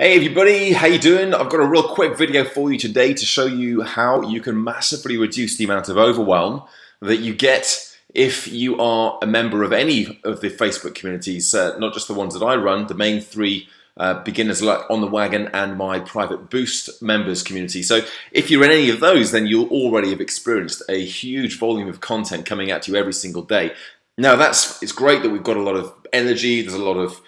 Hey everybody, how you doing? I've got a real quick video for you today to show you how you can massively reduce the amount of overwhelm that you get if you are a member of any of the Facebook communities, not just the ones that I run, the main three beginners like On The Wagon and my private Boost members community. So if you're in any of those, then you'll already have experienced a huge volume of content coming at you every single day. Now it's great that we've got a lot of energy, there's a lot of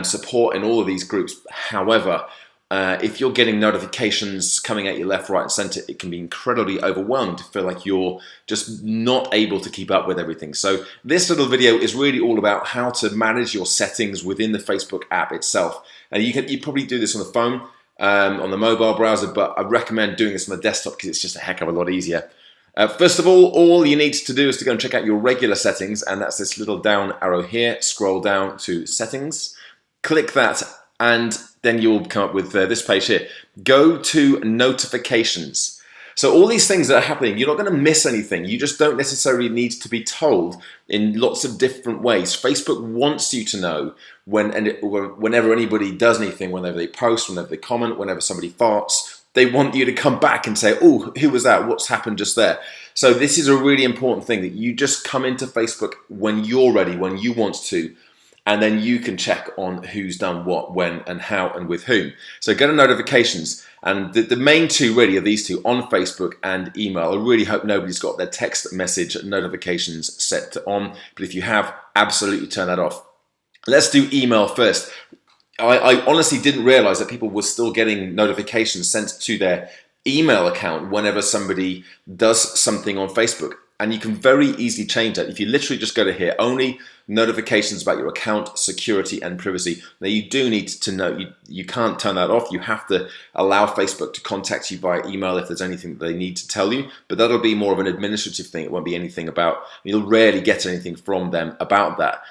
support in all of these groups. However, if you're getting notifications coming at you left, right, and center, it can be incredibly overwhelming to feel like you're just not able to keep up with everything. So this little video is really all about how to manage your settings within the Facebook app itself. And you probably do this on the phone, on the mobile browser, but I recommend doing this on the desktop because it's just a heck of a lot easier. First of all you need to do is to go and check out your regular settings, and that's this little down arrow here. Scroll down to settings, click that, and then you'll come up with this page here. Go to notifications. So all these things that are happening, you're not going to miss anything. You just don't necessarily need to be told in lots of different ways. Facebook wants you to know whenever anybody does anything, whenever they post, whenever they comment, whenever somebody farts. They want you to come back and say, oh, who was that? What's happened just there? So this is a really important thing, that you just come into Facebook when you're ready, when you want to, and then you can check on who's done what, when, and how, and with whom. So go to notifications, and the main two really are these two, on Facebook and email. I really hope nobody's got their text message notifications set on, but if you have, absolutely turn that off. Let's do email first. I honestly didn't realize that people were still getting notifications sent to their email account whenever somebody does something on Facebook. And you can very easily change that if you literally just go to here, only notifications about your account, security, and privacy. Now you do need to know, you can't turn that off. You have to allow Facebook to contact you via email if there's anything that they need to tell you, but that'll be more of an administrative thing. It won't be anything about, you'll rarely get anything from them about that.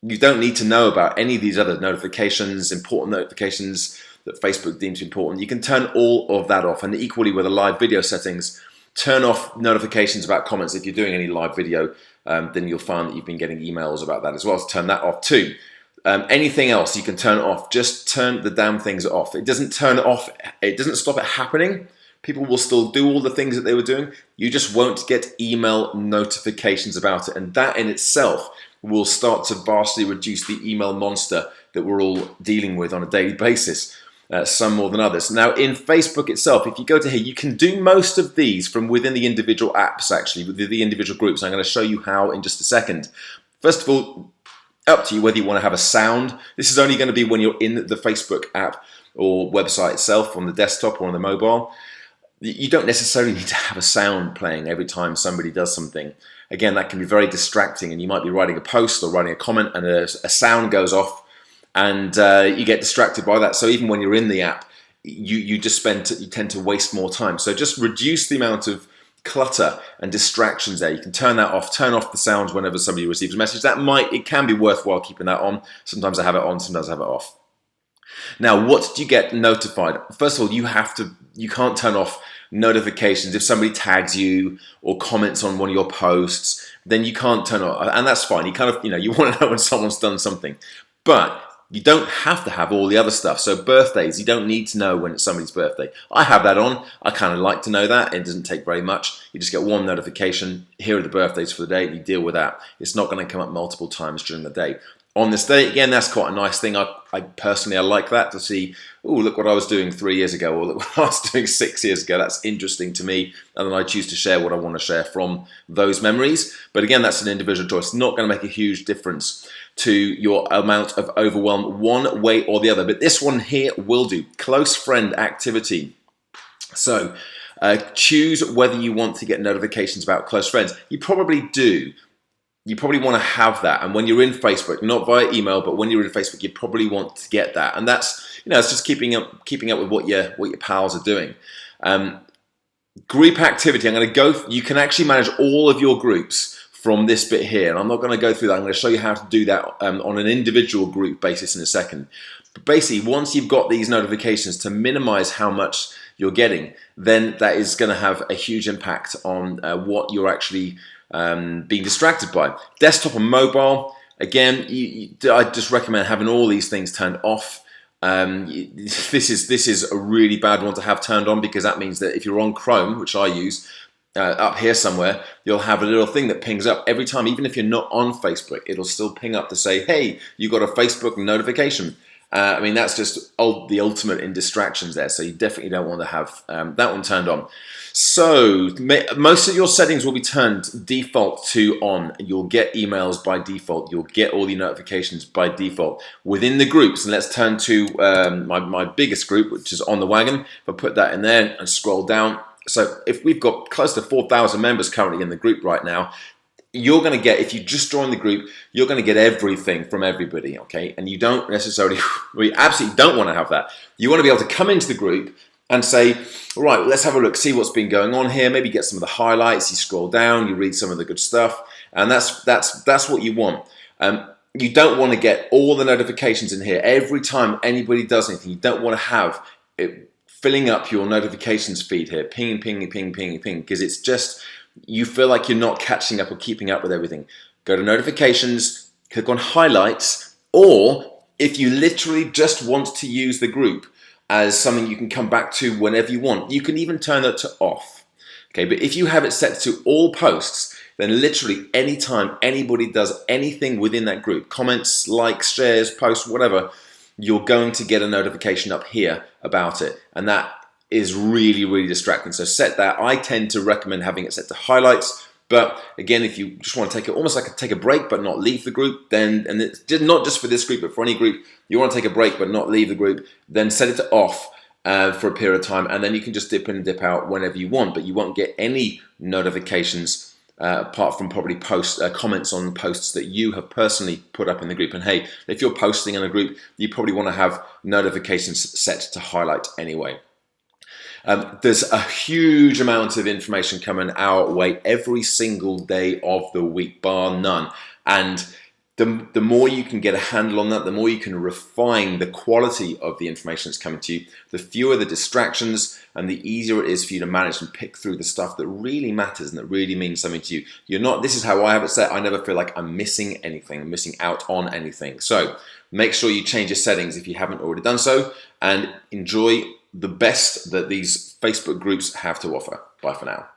You don't need to know about any of these other notifications, important notifications that Facebook deems important. You can turn all of that off, and equally with the live video settings, turn off notifications about comments. If you're doing any live video, then you'll find that you've been getting emails about that as well, so turn that off too. Anything else you can turn off, just turn the damn things off. It doesn't turn it off, it doesn't stop it happening. People will still do all the things that they were doing. You just won't get email notifications about it, and that in itself will start to vastly reduce the email monster that we're all dealing with on a daily basis, some more than others. Now in Facebook itself, if you go to here, you can do most of these from within the individual apps, actually, with the individual groups. I'm going to show you how in just a second. First of all, up to you whether you want to have a sound. This is only going to be when you're in the Facebook app or website itself, on the desktop or on the mobile. You don't necessarily need to have a sound playing every time somebody does something. Again, that can be very distracting, and you might be writing a post or writing a comment and a sound goes off, and you get distracted by that. So even when you're in the app, you tend to waste more time. So just reduce the amount of clutter and distractions there. You can turn that off, turn off the sounds whenever somebody receives a message. It can be worthwhile keeping that on. Sometimes I have it on, sometimes I have it off. Now, what do you get notified? First of all, you can't turn off notifications. If somebody tags you or comments on one of your posts, then you can't turn off, and that's fine. You want to know when someone's done something, but you don't have to have all the other stuff. So birthdays, you don't need to know when it's somebody's birthday. I have that on. I kind of like to know that. It doesn't take very much. You just get one notification. Here are the birthdays for the day. You deal with that. It's not going to come up multiple times during the day. On this day, again, that's quite a nice thing. I personally like that, to see, oh, look what I was doing 3 years ago, or look what I was doing 6 years ago. That's interesting to me, and then I choose to share what I want to share from those memories. But again, that's an individual choice. Not going to make a huge difference to your amount of overwhelm one way or the other. But this one here will do. Close friend activity. So choose whether you want to get notifications about close friends. You probably do. You probably want to have that, and when you're in Facebook, not via email, but when you're in Facebook, you probably want to get that, and that's, it's just keeping up with what your pals are doing. Group activity. I'm going to go. You can actually manage all of your groups from this bit here, and I'm not going to go through that. I'm going to show you how to do that on an individual group basis in a second. But basically, once you've got these notifications, to minimize how much you're getting, then that is going to have a huge impact on what you're actually being distracted by. Desktop and mobile, again, I just recommend having all these things turned off. This is a really bad one to have turned on, because that means that if you're on Chrome, which I use, up here somewhere, you'll have a little thing that pings up every time. Even if you're not on Facebook, it'll still ping up to say, hey, you got a Facebook notification. I mean, that's just the ultimate in distractions there. So you definitely don't want to have that one turned on. So most of your settings will be turned default to on. You'll get emails by default. You'll get all the notifications by default within the groups. And let's turn to my biggest group, which is On The Wagon. If I put that in there and scroll down. So if we've got close to 4,000 members currently in the group right now, you're going to get, if you just join the group, you're going to get everything from everybody, okay? And you don't necessarily, we absolutely don't want to have that. You want to be able to come into the group and say, all right, let's have a look, see what's been going on here, maybe get some of the highlights, you scroll down, you read some of the good stuff, and that's what you want. You don't want to get all the notifications in here. Every time anybody does anything, you don't want to have it filling up your notifications feed here, ping, ping, ping, ping, ping, because it's just, you feel like you're not catching up or keeping up with everything. Go to notifications, click on highlights, or if you literally just want to use the group as something you can come back to whenever you want, you can even turn that to off. Okay, but if you have it set to all posts, then literally anytime anybody does anything within that group, comments, likes, shares, posts, whatever, you're going to get a notification up here about it. And that is really, really distracting. So set that. I tend to recommend having it set to highlights. But again, if you just want to take it almost like take a break but not leave the group, then, and it's not just for this group but for any group, you want to take a break but not leave the group, then set it to off for a period of time, and then you can just dip in and dip out whenever you want, but you won't get any notifications apart from probably comments on posts that you have personally put up in the group. And hey, if you're posting in a group, you probably want to have notifications set to highlight anyway. There's a huge amount of information coming our way every single day of the week, bar none. And the more you can get a handle on that, the more you can refine the quality of the information that's coming to you, the fewer the distractions, and the easier it is for you to manage and pick through the stuff that really matters and that really means something to you. This is how I have it set. I never feel like I'm missing anything, I'm missing out on anything. So make sure you change your settings if you haven't already done so, and enjoy the best that these Facebook groups have to offer. Bye for now.